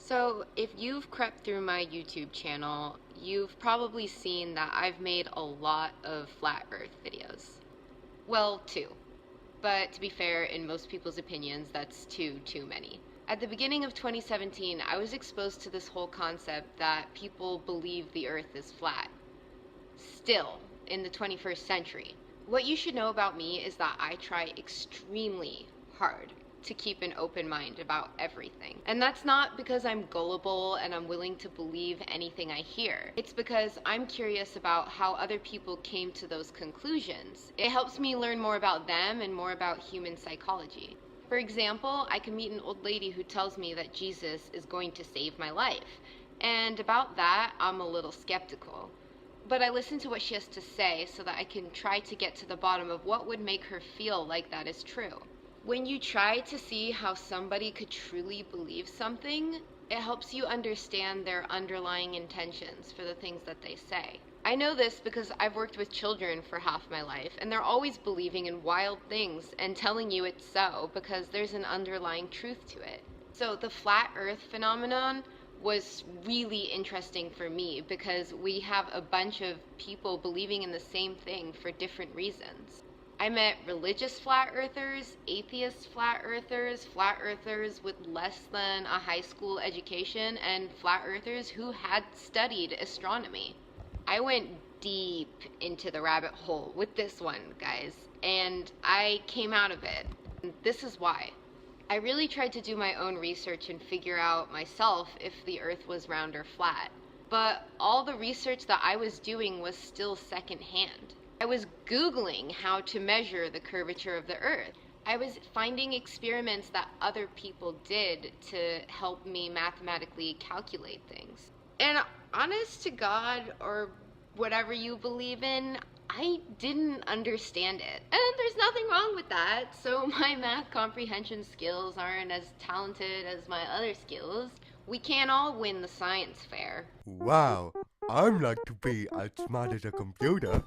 So, if you've crept through my YouTube channel, you've probably seen that I've made a lot of flat earth videos. Well, two. But to be fair, in most people's opinions, that's too many. At the beginning of 2017, I was exposed to this whole concept that people believe the earth is flat. Still, in the 21st century. What you should know about me is that I try extremely hard to keep an open mind about everything. And that's not because I'm gullible and I'm willing to believe anything I hear. It's because I'm curious about how other people came to those conclusions. It helps me learn more about them and more about human psychology. For example, I can meet an old lady who tells me that Jesus is going to save my life. And about that, I'm a little skeptical. But I listen to what she has to say so that I can try to get to the bottom of what would make her feel like that is true. When you try to see how somebody could truly believe something, it helps you understand their underlying intentions for the things that they say. I know this because I've worked with children for half my life, and they're always believing in wild things and telling you it's so because there's an underlying truth to it. So the flat earth phenomenon was really interesting for me because we have a bunch of people believing in the same thing for different reasons. I met religious flat earthers, atheist flat earthers with less than a high school education, and flat earthers who had studied astronomy. I went deep into the rabbit hole with this one, guys, and I came out of it. This is why. I really tried to do my own research and figure out myself if the earth was round or flat. But all the research that I was doing was still secondhand. I was Googling how to measure the curvature of the earth. I was finding experiments that other people did to help me mathematically calculate things. And honest to God, or whatever you believe in, I didn't understand it. And there's nothing wrong with that. So my math comprehension skills aren't as talented as my other skills. We can't all win the science fair. Wow, I'd like to be as smart as a computer.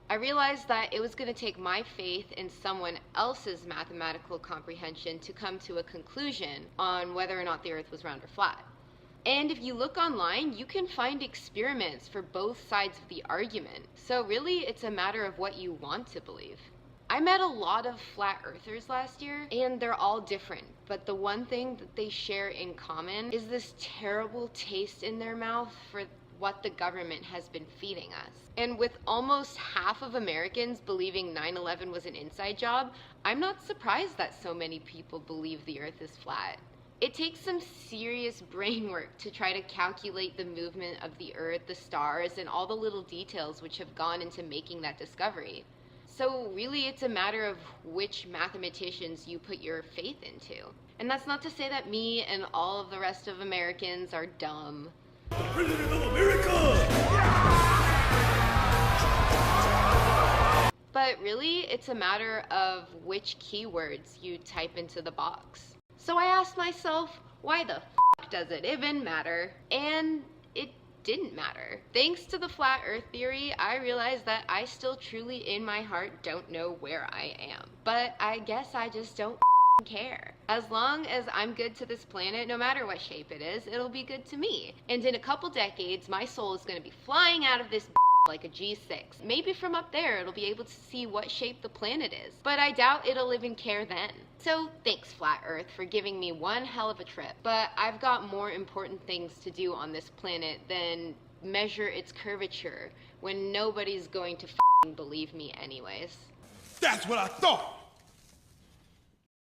I realized that it was going to take my faith in someone else's mathematical comprehension to come to a conclusion on whether or not the earth was round or flat. And if you look online, you can find experiments for both sides of the argument. So really, it's a matter of what you want to believe. I met a lot of flat earthers last year, and they're all different. But the one thing that they share in common is this terrible taste in their mouth for what the government has been feeding us. And with almost half of Americans believing 9/11 was an inside job, I'm not surprised that so many people believe the earth is flat. It takes some serious brain work to try to calculate the movement of the earth, the stars, and all the little details which have gone into making that discovery. So really, it's a matter of which mathematicians you put your faith into. And that's not to say that me and all of the rest of Americans are dumb. The President of America! But really, it's a matter of which keywords you type into the box. So I asked myself, why the f does it even matter? And it didn't matter. Thanks to the flat earth theory, I realized that I still truly in my heart don't know where I am. But I guess I just don't care. As long as I'm good to this planet, no matter what shape it is, it'll be good to me. And in a couple decades, my soul is going to be flying out of this like a G6. Maybe from up there, it'll be able to see what shape the planet is. But I doubt it'll even care then. So thanks, Flat Earth, for giving me one hell of a trip. But I've got more important things to do on this planet than measure its curvature when nobody's going to believe me anyways. That's what I thought!